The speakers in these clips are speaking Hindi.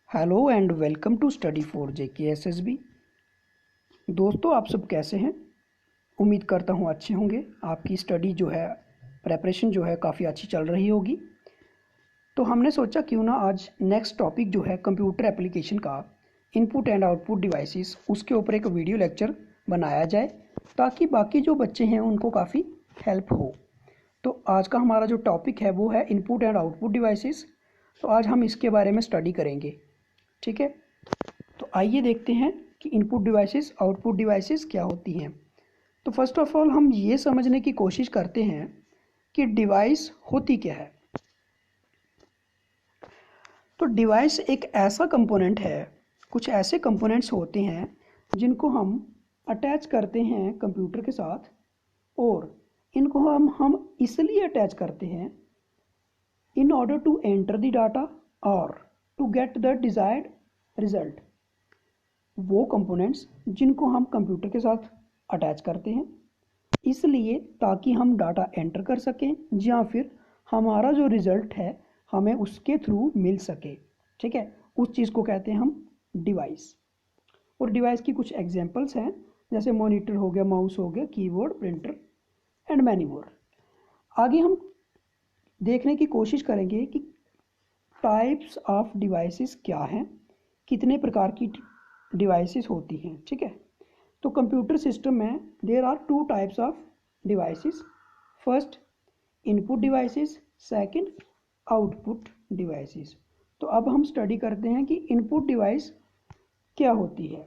Hello and welcome to study for JKSSB। दोस्तों, आप सब कैसे हैं? उम्मीद करता हूँ अच्छे होंगे। आपकी स्टडी जो है, प्रेपरेशन जो है काफ़ी अच्छी चल रही होगी। तो हमने सोचा क्यों ना आज नेक्स्ट टॉपिक जो है कंप्यूटर एप्लीकेशन का इनपुट एंड आउटपुट डिवाइसेस, उसके ऊपर एक वीडियो लेक्चर बनाया जाए ताकि बाकी जो बच्चे हैं उनको काफ़ी हेल्प हो। तो आज का हमारा जो टॉपिक है वो है इनपुट एंड आउटपुट डिवाइसेस। तो आज हम इसके बारे में स्टडी करेंगे, ठीक है। तो आइए देखते हैं कि इनपुट डिवाइसेस आउटपुट डिवाइसेस क्या होती हैं। तो फर्स्ट ऑफ ऑल हम ये समझने की कोशिश करते हैं कि डिवाइस होती क्या है। तो डिवाइस एक ऐसा कंपोनेंट है, कुछ ऐसे कंपोनेंट्स होते हैं जिनको हम अटैच करते हैं कंप्यूटर के साथ, और इनको हम इसलिए अटैच करते हैं in order to enter the data और to get the desired result. वो कंपोनेंट्स जिनको हम कंप्यूटर के साथ अटैच करते हैं इसलिए ताकि हम डाटा एंटर कर सकें या फिर हमारा जो रिज़ल्ट है हमें उसके थ्रू मिल सके, ठीक है। उस चीज़ को कहते हैं हम डिवाइस। और डिवाइस की कुछ एग्जांपल्स हैं, जैसे मॉनिटर हो गया, माउस हो गया, keyboard, printer and many more. आगे हम देखने की कोशिश करेंगे कि टाइप्स ऑफ डिवाइसेस क्या हैं, कितने प्रकार की डिवाइसेस होती हैं, ठीक है। तो कंप्यूटर सिस्टम में there are two types of devices. First input devices, second output devices. तो अब हम स्टडी करते हैं कि इनपुट डिवाइस क्या होती है।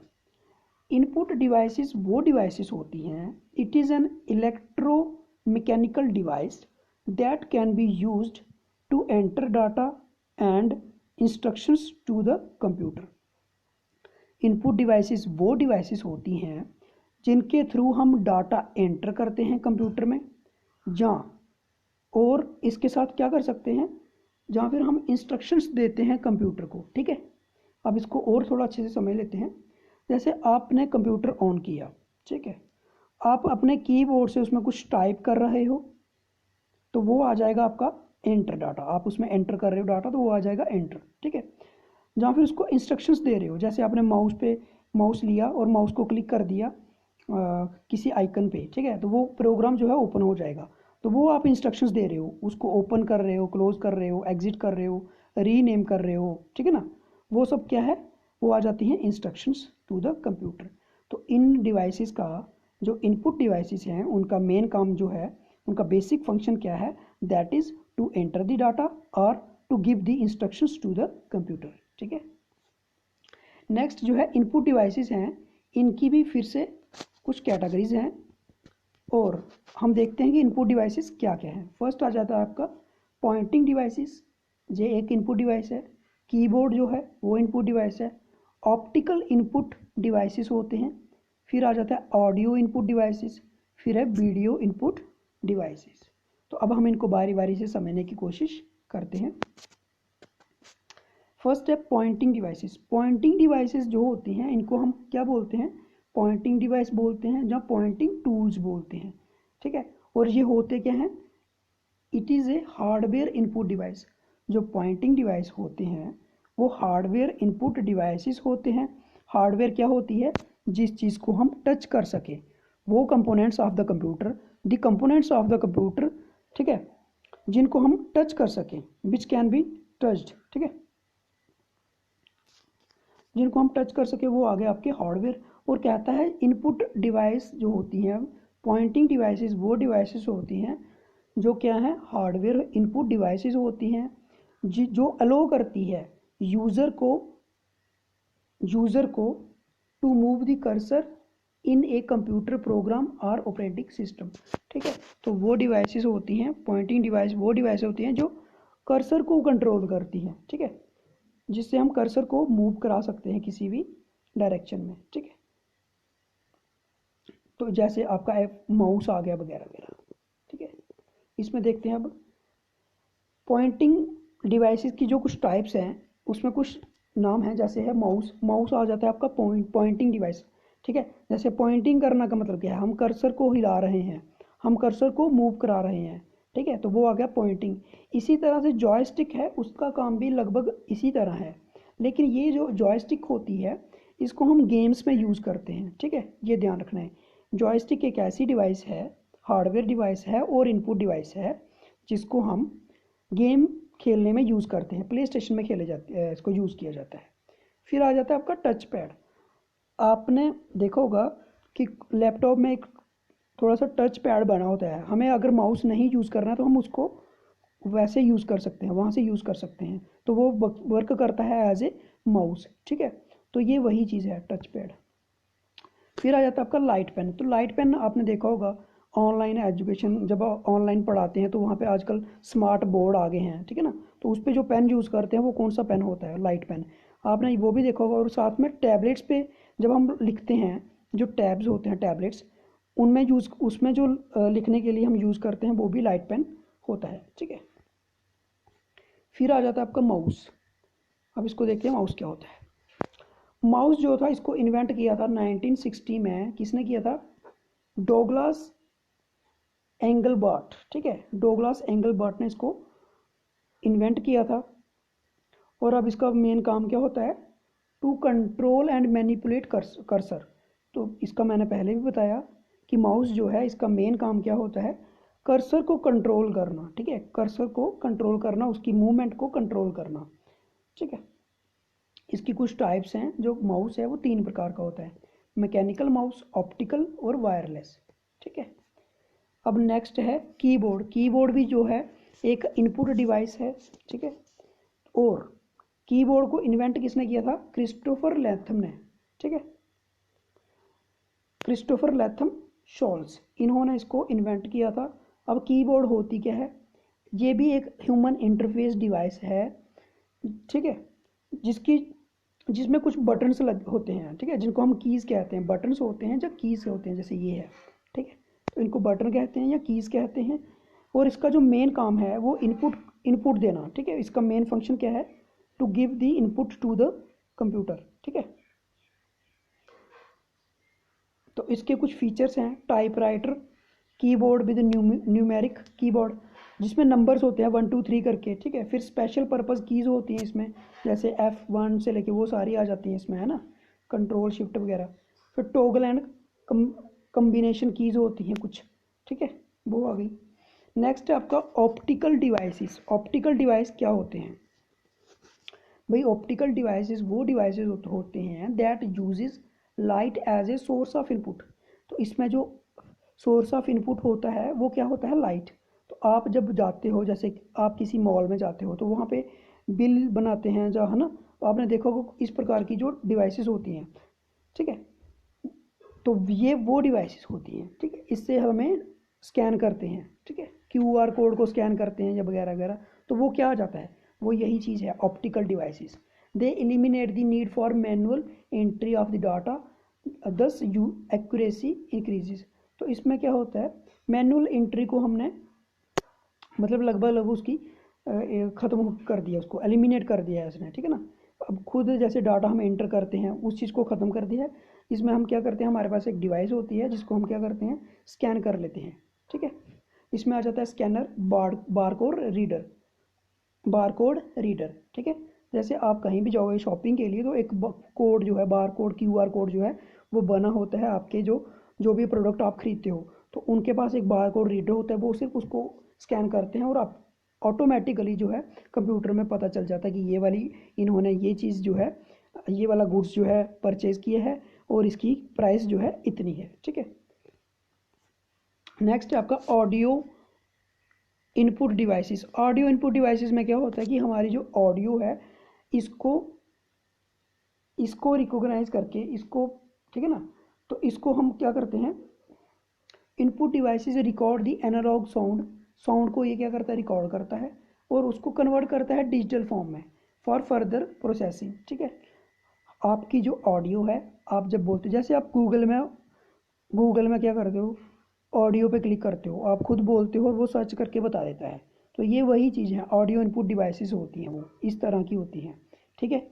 इनपुट डिवाइसेस वो डिवाइसेस होती हैं, it is an electromechanical device that can be used to enter data and instructions to the computer. Input devices वो डिवाइसेस होती हैं जिनके थ्रू हम डाटा एंटर करते हैं कंप्यूटर में, जहाँ और इसके साथ क्या कर सकते हैं, जहाँ फिर हम इंस्ट्रक्शंस देते हैं कंप्यूटर को, ठीक है। अब इसको और थोड़ा अच्छे से समझ लेते हैं। जैसे आपने कंप्यूटर ऑन किया, ठीक है, आप अपने कीबोर्ड से उसमें कुछ टाइप कर रहे हो तो वो आ जाएगा आपका एंटर डाटा। आप उसमें एंटर कर रहे हो डाटा तो वो आ जाएगा एंटर, ठीक है। जहाँ फिर उसको इंस्ट्रक्शंस दे रहे हो, जैसे आपने माउस लिया और माउस को क्लिक कर दिया किसी आइकन पे, ठीक है, तो वो प्रोग्राम जो है ओपन हो जाएगा। तो वो आप इंस्ट्रक्शंस दे रहे हो, उसको ओपन कर रहे हो, क्लोज कर रहे हो, एग्जिट कर रहे हो, रीनेम कर रहे हो, ठीक है ना। वो सब क्या है, वो आ जाती हैं इंस्ट्रक्शंस टू द कंप्यूटर। तो इन डिवाइसेस का जो इनपुट डिवाइसेस हैं उनका मेन काम जो है, उनका बेसिक फंक्शन क्या है, that is to enter the data और to give the instructions to the computer, ठीक है। नेक्स्ट जो है इनपुट डिवाइसेस हैं, इनकी भी फिर से कुछ कैटेगरीज हैं और हम देखते हैं कि इनपुट डिवाइसेस क्या क्या हैं। फर्स्ट आ जाता है आपका पॉइंटिंग डिवाइसेस, ये एक इनपुट डिवाइस है। कीबोर्ड जो है वो इनपुट डिवाइस है। ऑप्टिकल इनपुट डिवाइसेस होते हैं। फिर आ जाता है ऑडियो इनपुट डिवाइसेस, फिर है वीडियो इनपुट डिवाइसेस। तो अब हम इनको बारी बारी से समझने की कोशिश करते हैं। फर्स्ट है पॉइंटिंग डिवाइसेस। पॉइंटिंग डिवाइसेस जो होती हैं इनको हम क्या बोलते हैं, पॉइंटिंग डिवाइस बोलते हैं, जहाँ पॉइंटिंग टूल्स बोलते हैं, ठीक है। और ये होते क्या हैं, it is a hardware input device. जो पॉइंटिंग डिवाइस होते हैं वो हार्डवेयर इनपुट डिवाइसेस होते हैं। हार्डवेयर क्या होती है, जिस चीज़ को हम टच कर सकें, वो components of the computer, the components of the computer, ठीक है, जिनको हम टच कर सकें, विच कैन बी टच्ड, ठीक है, जिनको हम टच कर सके वो आ गए आपके हार्डवेयर। और कहता है इनपुट डिवाइस जो होती हैं, पॉइंटिंग डिवाइसेस वो डिवाइसेस होती हैं जो क्या है, हार्डवेयर इनपुट डिवाइसेस होती हैं जो अलो करती है यूज़र को to move the cursor in a computer program और ऑपरेटिंग सिस्टम, ठीक है। तो वो डिवाइसेस होती हैं, पॉइंटिंग डिवाइस वो डिवाइस होती हैं जो कर्सर को कंट्रोल करती हैं, ठीक है, जिससे हम कर्सर को मूव करा सकते हैं किसी भी डायरेक्शन में, ठीक है। तो जैसे आपका माउस आ गया वगैरह वगैरह, ठीक है। इसमें देखते हैं अब पॉइंटिंग डिवाइसेस की जो कुछ टाइप्स हैं, उसमें कुछ नाम है, जैसे है माउस आ जाता है आपका पॉइंटिंग डिवाइस, ठीक है। जैसे पॉइंटिंग करना का मतलब क्या है, हम कर्सर को हिला रहे हैं, हम कर्सर को मूव करा रहे हैं, ठीक है, तो वो आ गया पॉइंटिंग। इसी तरह से जॉयस्टिक है, उसका काम भी लगभग इसी तरह है। लेकिन ये जो जॉयस्टिक होती है इसको हम गेम्स में यूज़ करते हैं, ठीक है, ये ध्यान रखना है। जॉयस्टिक एक ऐसी डिवाइस है, हार्डवेयर डिवाइस है और इनपुट डिवाइस है जिसको हम गेम खेलने में यूज़ करते हैं, प्ले स्टेशन में खेले जाते हैं, इसको यूज़ किया जाता है। फिर आ जाता है आपका टच पैड। आपने देखा होगा कि लैपटॉप में एक थोड़ा सा टच पैड बना होता है, हमें अगर माउस नहीं यूज़ करना है तो हम उसको वैसे यूज़ कर सकते हैं, वहाँ से यूज़ कर सकते हैं, तो वो वर्क करता है एज ए माउस, ठीक है। तो ये वही चीज़ है टच पैड। फिर आ जाता है आपका लाइट पेन। तो लाइट पेन आपने देखा होगा ऑनलाइन एजुकेशन जब ऑनलाइन पढ़ाते हैं तो वहाँ पे आजकल स्मार्ट बोर्ड आ गए हैं, ठीक है ना। तो उस पर जो पेन यूज़ करते हैं वो कौन सा पेन होता है, लाइट पेन। आपने वो भी देखा होगा। और साथ में टैबलेट्स पे जब हम लिखते हैं, जो टैब्स होते हैं टैबलेट्स, उनमें यूज़ उसमें जो लिखने के लिए हम यूज़ करते हैं वो भी लाइट पेन होता है, ठीक है। फिर आ जाता है आपका माउस। अब इसको देखते हैं माउस क्या होता है। माउस जो था इसको इन्वेंट किया था 1960 में, किसने किया था, डोगलास एंगलबर्ट, ठीक है, डोगलास एंगलबर्ट ने इसको इन्वेंट किया था। और अब इसका मेन काम क्या होता है, to control and manipulate cursor. तो इसका मैंने पहले भी बताया कि माउस जो है इसका मेन काम क्या होता है, कर्सर को कंट्रोल करना, ठीक है, कर्सर को कंट्रोल करना, उसकी मूवमेंट को कंट्रोल करना, ठीक है। इसकी कुछ टाइप्स हैं। जो माउस है वो 3 प्रकार का होता है, मैकेनिकल माउस, ऑप्टिकल और वायरलेस, ठीक है। अब नेक्स्ट है कीबोर्ड। कीबोर्ड भी जो है एक इनपुट डिवाइस है, ठीक है। और कीबोर्ड को इन्वेंट किसने किया था, क्रिस्टोफर लैथम ने, ठीक है, क्रिस्टोफर लैथम शॉल्स, इन्होंने इसको इन्वेंट किया था। अब कीबोर्ड होती क्या है, ये भी एक ह्यूमन इंटरफेस डिवाइस है, ठीक है, जिसकी जिसमें कुछ बटन्स लग होते हैं, ठीक है, जिनको हम कीज़ कहते हैं। बटन्स होते हैं जब कीज़ होते हैं, जैसे ये है, ठीक है, तो इनको बटन कहते हैं या कीज़ कहते हैं। और इसका जो मेन काम है वो इनपुट इनपुट देना, ठीक है। इसका मेन फंक्शन क्या है, to give the input to the computer, ठीक है। तो इसके कुछ फीचर्स हैं, typewriter keyboard with numeric keyboard, जिसमें नंबर्स होते हैं 1 2 3 करके, ठीक है। फिर स्पेशल पर्पस कीज़ होती हैं इसमें, जैसे F1 से लेके वो सारी आ जाती हैं इसमें, है ना, कंट्रोल शिफ्ट वगैरह। फिर टोगल एंड कम्बिनेशन कीज़ होती हैं कुछ, ठीक है, वो आ गई। नेक्स्ट है आपका ऑप्टिकल डिवाइसेस। ऑप्टिकल डिवाइस क्या होते हैं भाई, ऑप्टिकल डिवाइसेस वो डिवाइसेस होते हैं that uses light as a source of input. तो इसमें जो सोर्स ऑफ इनपुट होता है वो क्या होता है, लाइट। तो आप जब जाते हो, जैसे आप किसी मॉल में जाते हो तो वहाँ पे बिल बनाते हैं जहाँ, है ना, तो आपने देखा होगा इस प्रकार की जो डिवाइसेस होती हैं, ठीक है। तो ये वो डिवाइसेस होती हैं, ठीक है, इससे हमें स्कैन करते हैं, ठीक है, QR कोड को स्कैन करते हैं या वगैरह वगैरह। तो वो क्या आ जाता है, वो यही चीज़ है optical devices. They eliminate the need for manual entry of the data, दस यू एक्यूरेसी इंक्रीजेस। तो इसमें क्या होता है, मैनुअल एंट्री को हमने मतलब लगभग उसकी ख़त्म कर दिया, उसको एलिमिनेट कर दिया है उसने, ठीक है ना। अब खुद जैसे डाटा हम एंटर करते हैं उस चीज़ को ख़त्म कर दिया है। इसमें हम क्या करते हैं, हमारे पास एक डिवाइस होती है जिसको हम क्या करते हैं, स्कैन कर लेते हैं, ठीक है। इसमें आ जाता है scanner, barcode reader, barcode reader, ठीक है। जैसे आप कहीं भी जाओगे शॉपिंग के लिए तो एक कोड जो है, बार कोड, QR कोड जो है वो बना होता है आपके जो जो भी प्रोडक्ट आप खरीदते हो, तो उनके पास एक बार कोड रीडर होता है, वो सिर्फ उसको स्कैन करते हैं और आप ऑटोमेटिकली जो है कंप्यूटर में पता चल जाता है कि ये वाली इन्होंने ये चीज़ जो है, ये वाला गुड्स जो है परचेज़ किया है और इसकी प्राइस जो है इतनी है, ठीक है। नेक्स्ट है आपका audio input devices. Audio input devices में क्या होता है कि हमारी जो ऑडियो है इसको इसको रिकॉग्नाइज करके इसको, ठीक है ना, तो इसको हम क्या करते हैं, इनपुट डिवाइसेस रिकॉर्ड दी एनालॉग साउंड, साउंड को ये क्या करता है, रिकॉर्ड करता है और उसको कन्वर्ट करता है डिजिटल फॉर्म में फॉर फर्दर प्रोसेसिंग, ठीक है। आपकी जो ऑडियो है, आप जब बोलते हो, जैसे आप गूगल में क्या करते हो, ऑडियो पे क्लिक करते हो, आप खुद बोलते हो और वो सर्च करके बता देता है। तो ये वही चीज़ है, ऑडियो इनपुट डिवाइसेस होती हैं, वो इस तरह की होती हैं, ठीक है।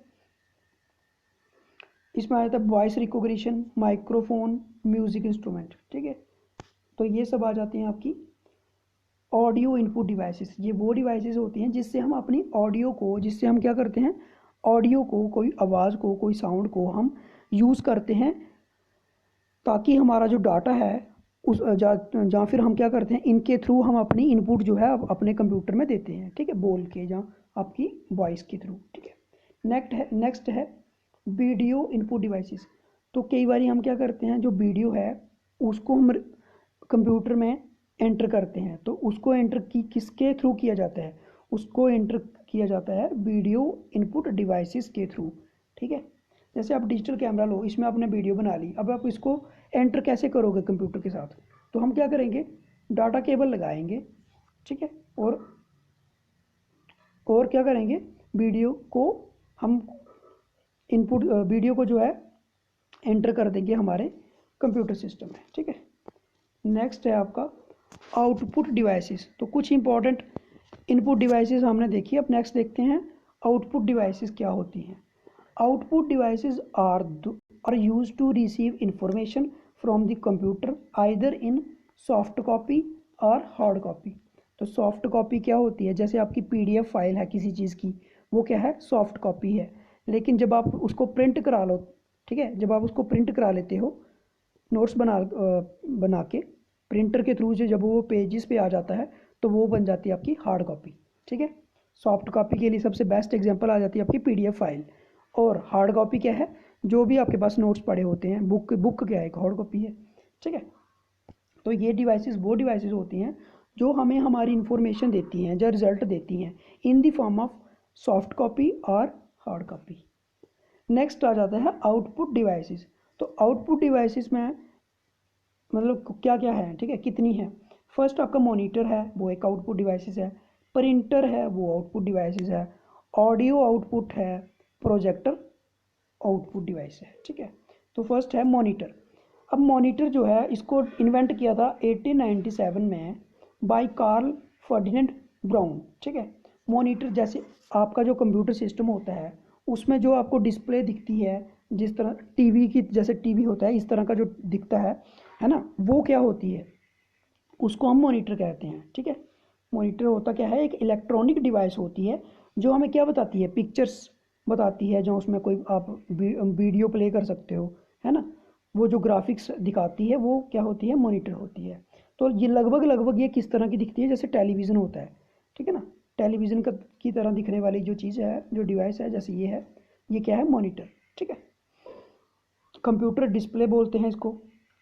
इसमें आ जाता है voice recognition, microphone, music instrument, ठीक है। तो ये सब आ जाती हैं आपकी ऑडियो इनपुट डिवाइसेस। ये वो डिवाइसेस होती हैं जिससे हम अपनी ऑडियो को, जिससे हम क्या करते हैं, ऑडियो को, कोई आवाज़ को, कोई साउंड को हम यूज़ करते हैं ताकि हमारा जो डाटा है उस जहाँ फिर हम क्या करते हैं, इनके थ्रू हम अपनी इनपुट जो है अपने कंप्यूटर में देते हैं, ठीक है, बोल के या आपकी वॉइस के थ्रू, ठीक है। नेक्स्ट है वीडियो इनपुट डिवाइसेस। तो कई बार हम क्या करते हैं, जो वीडियो है उसको हम कंप्यूटर में एंटर करते हैं, तो उसको एंटर किसके थ्रू किया जाता है, उसको एंटर किया जाता है वीडियो इनपुट डिवाइसेस के थ्रू, ठीक है। जैसे आप डिजिटल कैमरा लो, इसमें आपने वीडियो बना ली, अब आप इसको एंटर कैसे करोगे कंप्यूटर के साथ, तो हम क्या करेंगे, डाटा केबल लगाएंगे, ठीक है, और क्या करेंगे, वीडियो को हम इनपुट वीडियो को जो है एंटर कर देंगे हमारे कंप्यूटर सिस्टम में, ठीक है। नेक्स्ट है आपका आउटपुट डिवाइसेस। तो कुछ इंपॉर्टेंट इनपुट डिवाइसेस हमने देखी, अब नेक्स्ट देखते हैं आउटपुट डिवाइसेस क्या होती हैं। Output devices are used to receive information from the computer either in soft copy और हार्ड कॉपी। तो सॉफ्ट कॉपी क्या होती है, जैसे आपकी पीडीएफ फाइल है किसी चीज़ की, वो क्या है, सॉफ्ट कॉपी है। लेकिन जब आप उसको प्रिंट करा लो, ठीक है, जब आप उसको प्रिंट करा लेते हो नोट्स बना के प्रिंटर के थ्रू से, जब वो पेजेस पे आ जाता है तो वो बन जाती है आपकी हार्ड कॉपी, ठीक है। सॉफ्ट कॉपी के लिए सबसे बेस्ट एग्जांपल आ जाती है आपकी पीडीएफ फाइल, और हार्ड कॉपी क्या है, जो भी आपके पास नोट्स पड़े होते हैं, बुक क्या है, एक हार्ड कॉपी है, ठीक है। तो ये डिवाइसेस वो डिवाइसेस होती हैं जो हमें हमारी इंफॉर्मेशन देती हैं, जो रिजल्ट देती हैं in the form of soft copy और हार्ड कॉपी। नेक्स्ट आ जाता है आउटपुट डिवाइसेस। तो आउटपुट डिवाइसेस में मतलब क्या क्या है, ठीक है, कितनी है। फर्स्ट आपका मॉनिटर है, वो एक आउटपुट डिवाइसेस है। प्रिंटर है, वो आउटपुट डिवाइसेस है। ऑडियो आउटपुट है। प्रोजेक्टर आउटपुट डिवाइस है, ठीक है। तो फर्स्ट है मॉनिटर। अब मॉनिटर जो है इसको इन्वेंट किया था 1897 में बाय कार्ल फर्डिनेंड ब्राउन, ठीक है। मॉनिटर जैसे आपका जो कंप्यूटर सिस्टम होता है उसमें जो आपको डिस्प्ले दिखती है, जिस तरह टीवी की, जैसे टीवी होता है इस तरह का जो दिखता है ना, वो क्या होती है, उसको हम मॉनिटर कहते हैं, ठीक है। मॉनिटर होता क्या है, एक इलेक्ट्रॉनिक डिवाइस होती है जो हमें क्या बताती है, पिक्चर्स बताती है, जो उसमें कोई आप वीडियो प्ले कर सकते हो, है ना, वो जो ग्राफिक्स दिखाती है वो क्या होती है, मॉनिटर होती है। तो ये लगभग ये किस तरह की दिखती है, जैसे टेलीविज़न होता है, ठीक है ना, टेलीविज़न की तरह दिखने वाली जो चीज़ है, जो डिवाइस है, जैसे ये है, ये क्या है, मॉनिटर, ठीक है। कंप्यूटर डिस्प्ले बोलते हैं इसको,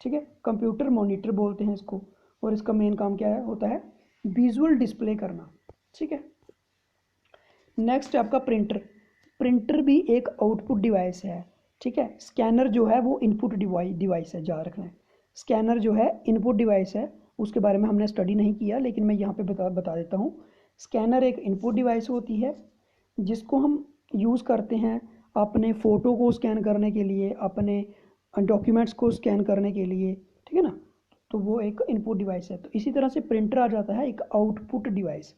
ठीक है, कंप्यूटर मॉनिटर बोलते हैं इसको, और इसका मेन काम क्या है, होता है विजुअल डिस्प्ले करना, ठीक है। नेक्स्ट आपका प्रिंटर। प्रिंटर भी एक आउटपुट डिवाइस है, ठीक है। स्कैनर जो है वो इनपुट डिवाइस है, याद रखना है। स्कैनर जो है इनपुट डिवाइस है, उसके बारे में हमने स्टडी नहीं किया, लेकिन मैं यहाँ पे बता देता हूँ। स्कैनर एक इनपुट डिवाइस होती है जिसको हम यूज़ करते हैं अपने फ़ोटो को स्कैन करने के लिए, अपने डॉक्यूमेंट्स को स्कैन करने के लिए, ठीक है ना, तो वो एक इनपुट डिवाइस है। तो इसी तरह से प्रिंटर आ जाता है एक आउटपुट डिवाइस।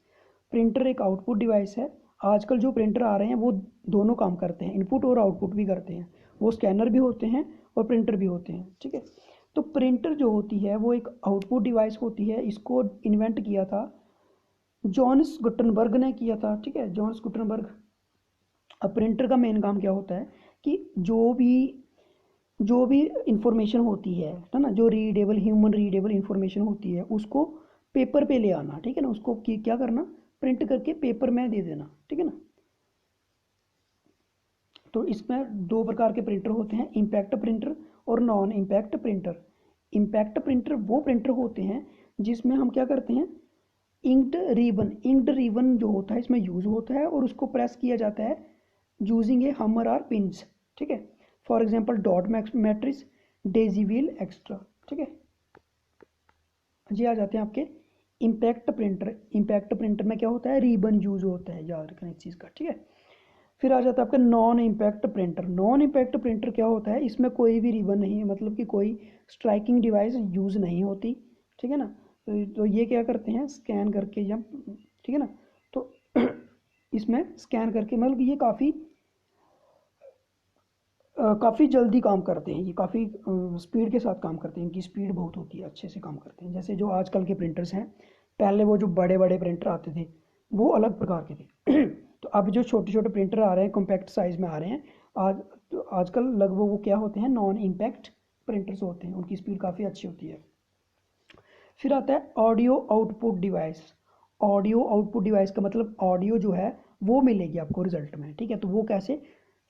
प्रिंटर एक आउटपुट डिवाइस है। आजकल जो प्रिंटर आ रहे हैं वो दोनों काम करते हैं, इनपुट और आउटपुट भी करते हैं, वो स्कैनर भी होते हैं और प्रिंटर भी होते हैं, ठीक है। तो प्रिंटर जो होती है वो एक आउटपुट डिवाइस होती है, इसको इन्वेंट किया था जॉन्स गुटनबर्ग ने किया था, ठीक है, जॉन्स गुटनबर्ग। अब प्रिंटर का मेन काम क्या होता है कि जो भी इंफॉर्मेशन होती है ना, जो रीडेबल, ह्यूमन रीडेबल इंफॉर्मेशन होती है, उसको पेपर पे ले आना, ठीक है ना, उसको क्या करना, प्रिंट करके पेपर में दे देना, ठीक है ना। तो इसमें दो प्रकार के प्रिंटर होते हैं, इम्पैक्ट प्रिंटर और non impact printer. Impact printer वो प्रिंटर होते हैं जिसमें हम क्या करते हैं, इंक्ड रिबन जो होता है इसमें यूज़ होता है, और उसको प्रेस किया जाता है यूजिंग ए हमर और पिंस, ठीक है। For example dot matrix, Daisy wheel extra, ठीक है। ये आ जाते हैं आपके इम्पैक्ट प्रिंटर। इम्पैक्ट प्रिंटर में क्या होता है, रिबन यूज होता है, याद रखना इस चीज़ का, ठीक है। फिर आ जाता है आपका non impact printer. Non impact printer क्या होता है, इसमें कोई भी रिबन नहीं है, मतलब कि कोई स्ट्राइकिंग डिवाइस यूज़ नहीं होती, ठीक है ना। तो ये क्या करते हैं, स्कैन करके, या ठीक है ना, तो इसमें स्कैन करके, मतलब कि ये काफ़ी जल्दी काम करते हैं, ये काफ़ी स्पीड के साथ काम करते हैं, इनकी स्पीड बहुत होती है, अच्छे से काम करते हैं। जैसे जो आजकल के प्रिंटर्स हैं, पहले वो जो बड़े बड़े प्रिंटर आते थे वो अलग प्रकार के थे तो अब जो छोटे छोटे प्रिंटर आ रहे हैं कॉम्पैक्ट साइज में आ रहे हैं, आजकल लगभग वो क्या होते हैं, नॉन इम्पैक्ट प्रिंटर्स होते हैं, उनकी स्पीड काफ़ी अच्छी होती है। फिर आता है audio output device. Audio output device का मतलब ऑडियो जो है वो मिलेगी आपको रिजल्ट में, ठीक है। तो वो कैसे,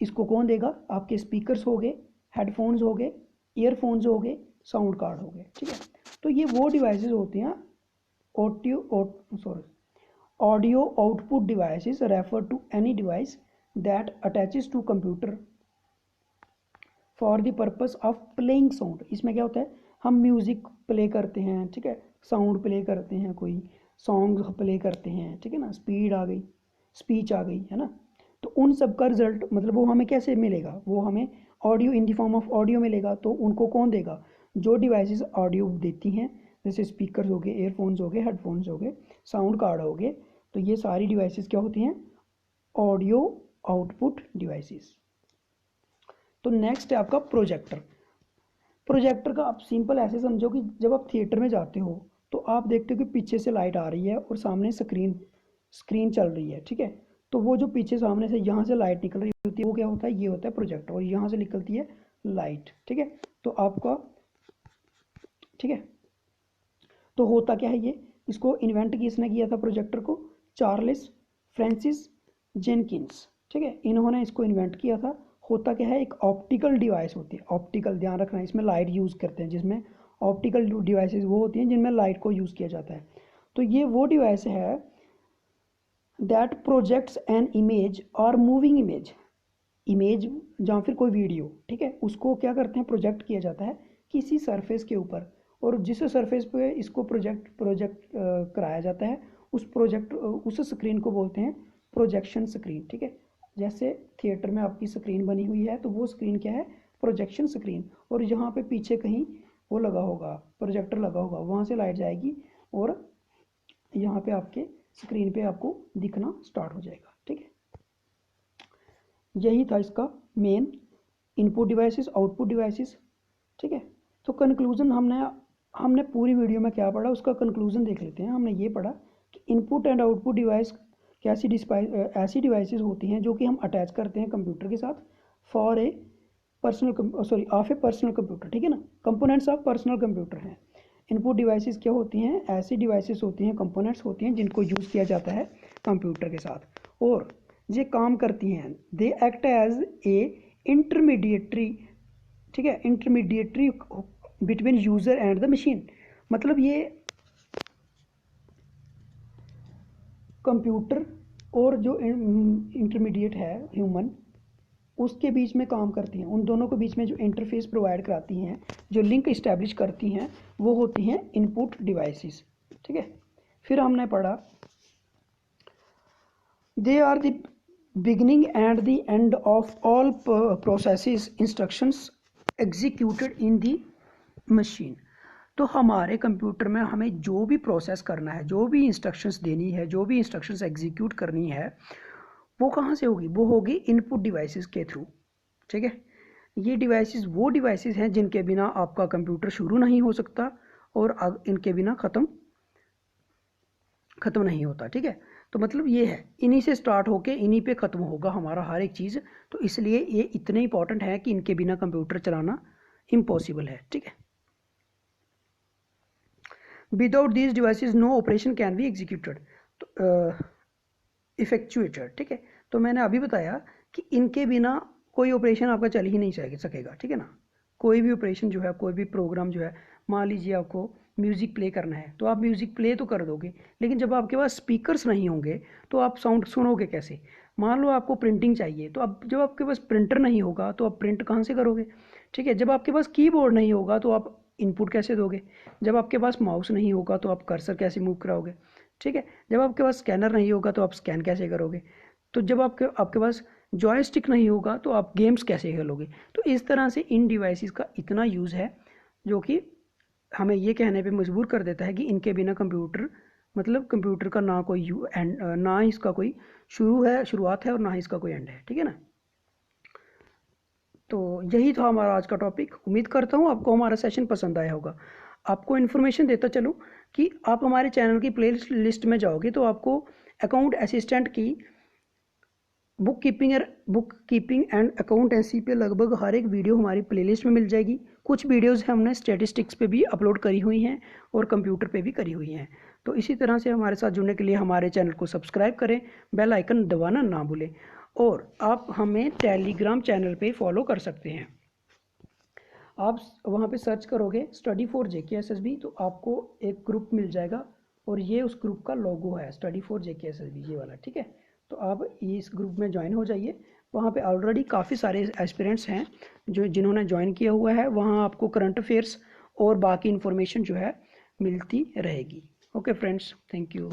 इसको कौन देगा, आपके स्पीकर्स हो गए, हेडफोन्स हो गए, ईयरफोन्स हो गए, साउंड कार्ड हो गए, ठीक है। तो ये वो डिवाइसेस होती हैं audio output devices refer to any device that attaches to computer for the purpose of playing sound. इसमें क्या होता है, हम म्यूज़िक प्ले करते हैं, ठीक है, साउंड प्ले करते हैं, कोई सॉन्ग प्ले करते हैं, ठीक है ना, स्पीड आ गई, स्पीच आ गई, है ना। तो उन सब का रिजल्ट मतलब वो हमें कैसे मिलेगा, वो हमें audio in the form of audio मिलेगा। तो उनको कौन देगा, जो डिवाइसेस ऑडियो देती हैं, जैसे स्पीकर हो गए, एयरफोन्स हो गए, हेडफोन्स हो गए, साउंड कार्ड हो गए, तो ये सारी डिवाइसेस क्या होती हैं, ऑडियो आउटपुट डिवाइसेस। तो नेक्स्ट है आपका प्रोजेक्टर। प्रोजेक्टर का आप सिंपल ऐसे समझो कि जब आप थिएटर में जाते हो तो आप देखते हो कि पीछे से लाइट आ रही है और सामने स्क्रीन चल रही है, ठीक है। तो वो जो पीछे सामने से यहाँ से लाइट निकल रही होती है वो क्या होता है, ये होता है प्रोजेक्टर, और यहाँ से निकलती है लाइट, ठीक है। तो आपका, ठीक है, तो होता क्या है ये, इसको इन्वेंट किसने किया था प्रोजेक्टर को, चार्ल्स फ्रांसिस जेनकिंस, ठीक है, इन्होंने इसको इन्वेंट किया था। होता क्या है, एक ऑप्टिकल डिवाइस होती है, ऑप्टिकल ध्यान रखना, इसमें लाइट यूज़ करते हैं, जिसमें ऑप्टिकल डिवाइसेस वो होती हैं जिनमें लाइट को यूज़ किया जाता है। तो ये वो डिवाइस है दैट प्रोजेक्ट्स एन इमेज और मूविंग इमेज या फिर कोई वीडियो, ठीक है, उसको क्या करते हैं, प्रोजेक्ट किया जाता है किसी सरफेस के ऊपर, और जिस सरफेस पे इसको प्रोजेक्ट कराया जाता है उस स्क्रीन को बोलते हैं प्रोजेक्शन स्क्रीन, ठीक है। जैसे थिएटर में आपकी स्क्रीन बनी हुई है तो वो स्क्रीन क्या है, प्रोजेक्शन स्क्रीन, और यहाँ पे पीछे कहीं वो लगा होगा, प्रोजेक्टर लगा होगा, वहाँ से लाइट जाएगी और यहाँ पे आपके स्क्रीन पे आपको दिखना स्टार्ट हो जाएगा, ठीक है। यही था इसका main, input devices, output devices, ठीक है। तो कंक्लूजन हमने पूरी वीडियो में क्या पढ़ा, उसका कंक्लूजन देख लेते हैं। हमने ये पढ़ा कि इनपुट एंड आउटपुट डिवाइस ऐसी डिवाइसेस होती हैं जो कि हम अटैच करते हैं कंप्यूटर के साथ for a of A personal computer, ठीक है ना, कंपोनेंट्स ऑफ पर्सनल कंप्यूटर हैं। इनपुट डिवाइसेस क्या होती हैं, ऐसी डिवाइसेस होती हैं, कंपोनेंट्स होती हैं जिनको यूज़ किया जाता है कंप्यूटर के साथ, और ये काम करती हैं, they act as a intermediary, ठीक है, intermediary between user and the machine. मतलब ये कंप्यूटर और जो इंटरमीडिएट है ह्यूमन, उसके बीच में काम करती हैं, उन दोनों के बीच में जो इंटरफेस प्रोवाइड कराती हैं, जो लिंक इस्टेब्लिश करती हैं, वो होती हैं इनपुट डिवाइसेस, ठीक है। फिर हमने पढ़ा they are the beginning and the end of all processes instructions executed in the machine. तो हमारे कंप्यूटर में हमें जो भी प्रोसेस करना है, जो भी इंस्ट्रक्शंस देनी है, जो भी इंस्ट्रक्शंस एग्जीक्यूट करनी है, वो कहाँ से होगी, वो होगी इनपुट डिवाइसेस के थ्रू, ठीक है। ये डिवाइसेस वो डिवाइसेस हैं जिनके बिना आपका कंप्यूटर शुरू नहीं हो सकता और इनके बिना ख़त्म नहीं होता, ठीक है। तो मतलब ये है, इन्हीं से स्टार्ट होके इन्हीं पे ख़त्म होगा हमारा हर एक चीज़। तो इसलिए ये इतने इंपॉर्टेंट है कि इनके बिना कंप्यूटर चलाना इम्पॉसिबल है, ठीक है। Without these devices no operation can be executed, तो इफेक्चुएटेड, ठीक है। तो मैंने अभी बताया कि इनके बिना कोई ऑपरेशन आपका चल ही नहीं सकेगा, ठीक है ना। कोई भी ऑपरेशन जो है, कोई भी प्रोग्राम जो है, मान लीजिए आपको म्यूज़िक प्ले करना है तो आप म्यूज़िक प्ले तो कर दोगे, लेकिन जब आपके पास स्पीकर्स नहीं होंगे तो आप साउंड सुनोगे कैसे। मान लो आपको प्रिंटिंग चाहिए, तो अब जब आपके पास प्रिंटर नहीं होगा तो आप प्रिंट कहाँ से करोगे, ठीक है। जब आपके पास कीबोर्ड नहीं होगा तो आप इनपुट कैसे दोगे, जब आपके पास माउस नहीं होगा तो आप कर्सर कैसे मूव कराओगे, ठीक है। जब आपके पास स्कैनर नहीं होगा तो आप स्कैन कैसे करोगे, तो जब आपके पास जॉयस्टिक नहीं होगा तो आप गेम्स कैसे खेलोगे। तो इस तरह से इन डिवाइसेस का इतना यूज़ है जो कि हमें ये कहने पे मजबूर कर देता है कि इनके बिना कंप्यूटर का ना कोई एंड, ना इसका कोई शुरुआत है और ना ही इसका कोई एंड है, ठीक है ना। तो यही था हमारा आज का टॉपिक। उम्मीद करता हूँ आपको हमारा सेशन पसंद आया होगा। आपको इन्फॉर्मेशन देता चलूँ कि आप हमारे चैनल की प्ले लिस्ट में जाओगे तो आपको अकाउंट असिस्टेंट की बुक कीपिंग एंड अकाउंटेंसी पे लगभग हर एक वीडियो हमारी प्लेलिस्ट में मिल जाएगी। कुछ वीडियोस हमने स्टैटिस्टिक्स पे भी अपलोड करी हुई हैं और कंप्यूटर पे भी करी हुई हैं। तो इसी तरह से हमारे साथ जुड़ने के लिए हमारे चैनल को सब्सक्राइब करें, बेल आइकन दबाना ना भूलें, और आप हमें टेलीग्राम चैनल पे फॉलो कर सकते हैं। आप वहाँ पे सर्च करोगे स्टडी फॉर JKSSB तो आपको एक ग्रुप मिल जाएगा, और ये उस ग्रुप का लोगो है, स्टडी फॉर JKSSB ये वाला, ठीक है। तो आप इस ग्रुप में ज्वाइन हो जाइए। वहाँ पे ऑलरेडी काफ़ी सारे एस्पिरेंट्स हैं जिन्होंने ज्वाइन किया हुआ है। वहाँ आपको करंट अफेयर्स और बाकी इन्फॉर्मेशन जो है मिलती रहेगी। Okay friends, thank you.